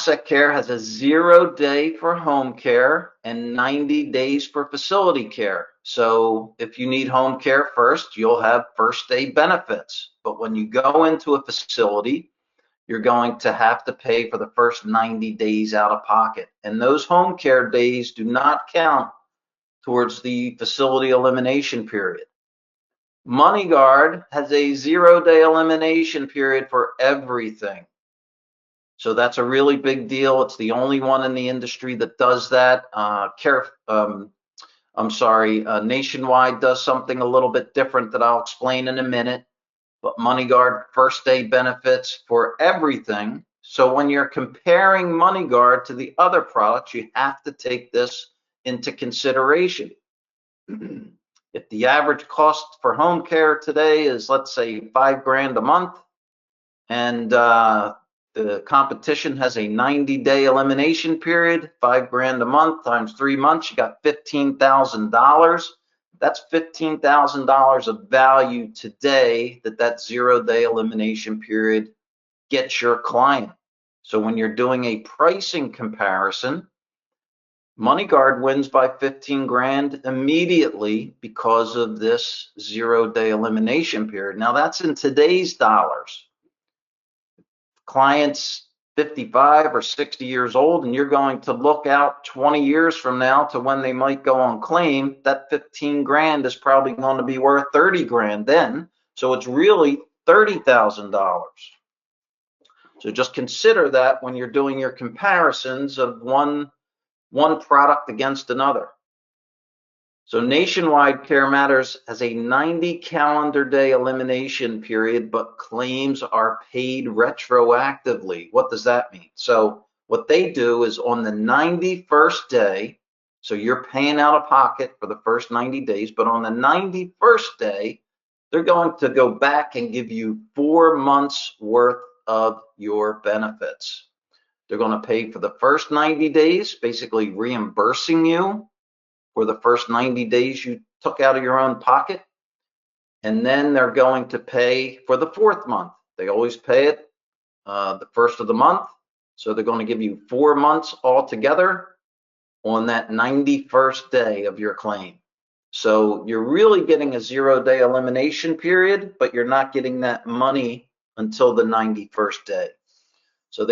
Asset Care has a 0 day for home care and 90 days for facility care. So if you need home care first, you'll have first day benefits. But when you go into a facility, you're going to have to pay for the first 90 days out of pocket. And those home care days do not count towards the facility elimination period. MoneyGuard has a 0 day elimination period for everything. So that's a really big deal. It's the only one in the industry that does that. Nationwide does something a little bit different that I'll explain in a minute. But MoneyGuard, first day benefits for everything. So when you're comparing MoneyGuard to the other products, you have to take this into consideration. If the average cost for home care today is, let's say, $5,000 a month, and the competition has a 90-day elimination period, $5,000 a month times 3 months, you got $15,000. That's $15,000 of value today that 0 day elimination period gets your client. So when you're doing a pricing comparison, MoneyGuard wins by $15,000 immediately because of this 0 day elimination period. Now that's in today's dollars. Clients 55 or 60 years old, and you're going to look out 20 years from now to when they might go on claim, that $15,000 is probably going to be worth $30,000 then. So it's really $30,000. So just consider that when you're doing your comparisons of one product against another. So Nationwide Care Matters has a 90 calendar day elimination period, but claims are paid retroactively. What does that mean? So what they do is on the 91st day, so you're paying out of pocket for the first 90 days, but on the 91st day, they're going to go back and give you 4 months worth of your benefits. They're going to pay for the first 90 days, basically reimbursing you for the first 90 days you took out of your own pocket. And then they're going to pay for the 4th month. They always pay it the first of the month. So they're going to give you 4 months altogether on that 91st day of your claim. So you're really getting a 0 day elimination period, but you're not getting that money until the 91st day. So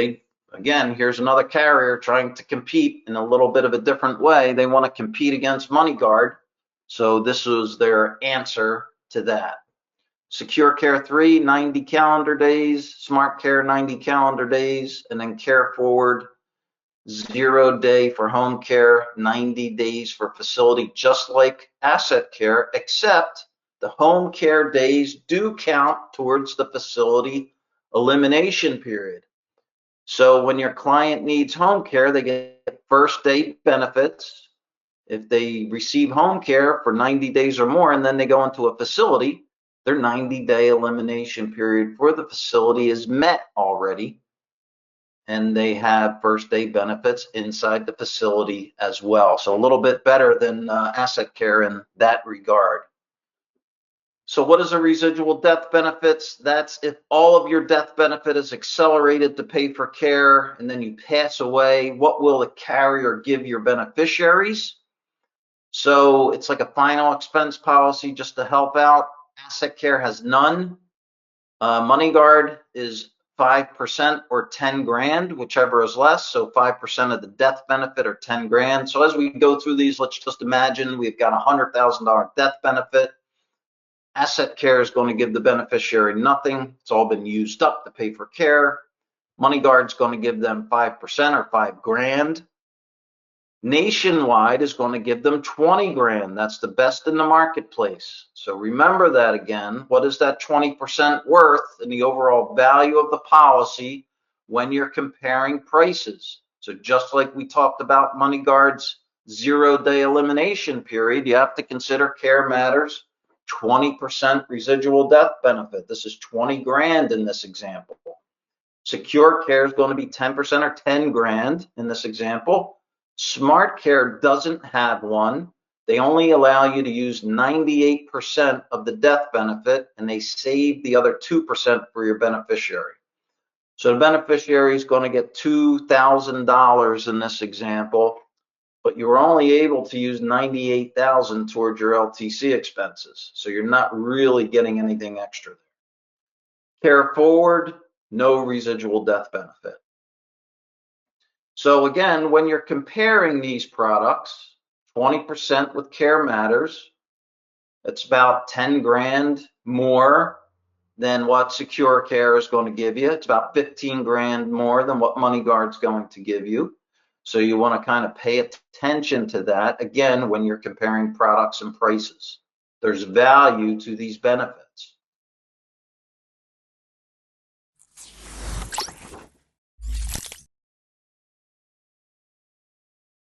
again, here's another carrier trying to compete in a little bit of a different way. They want to compete against MoneyGuard. So this was their answer to that. Secure Care 3, 90 calendar days, Smart Care, 90 calendar days, and then Care Forward, 0 day for home care, 90 days for facility, just like Asset Care, except the home care days do count towards the facility elimination period. So when your client needs home care, they get first day benefits. If they receive home care for 90 days or more, and then they go into a facility, their 90-day elimination period for the facility is met already, and they have first day benefits inside the facility as well. So a little bit better than Asset Care in that regard. So what is a residual death benefits? That's if all of your death benefit is accelerated to pay for care and then you pass away, what will the carrier give your beneficiaries? So it's like a final expense policy just to help out. Asset Care has none. MoneyGuard is 5% or $10,000, whichever is less. So 5% of the death benefit or $10,000. So as we go through these, let's just imagine we've got a $100,000 death benefit. Asset Care is going to give the beneficiary nothing. It's all been used up to pay for care. MoneyGuard's going to give them 5% or $5,000. Nationwide is going to give them $20,000. That's the best in the marketplace. So remember that again. What is that 20% worth in the overall value of the policy when you're comparing prices? So just like we talked about MoneyGuard's 0 day elimination period, you have to consider Care Matters 20% residual death benefit. This is $20,000 in this example. Secure Care is going to be 10% or $10,000 in this example. Smart Care doesn't have one. They only allow you to use 98% of the death benefit, and they save the other 2% for your beneficiary. So the beneficiary is going to get $2,000 in this example, but you're only able to use $98,000 towards your LTC expenses. So you're not really getting anything extra there. Care forward, no residual death benefit. So again, when you're comparing these products, 20% with Care Matters, it's about 10 grand more than what Secure Care is going to give you. It's about 15 grand more than what MoneyGuard's going to give you. So you want to kind of pay attention to that, again, when you're comparing products and prices. There's value to these benefits.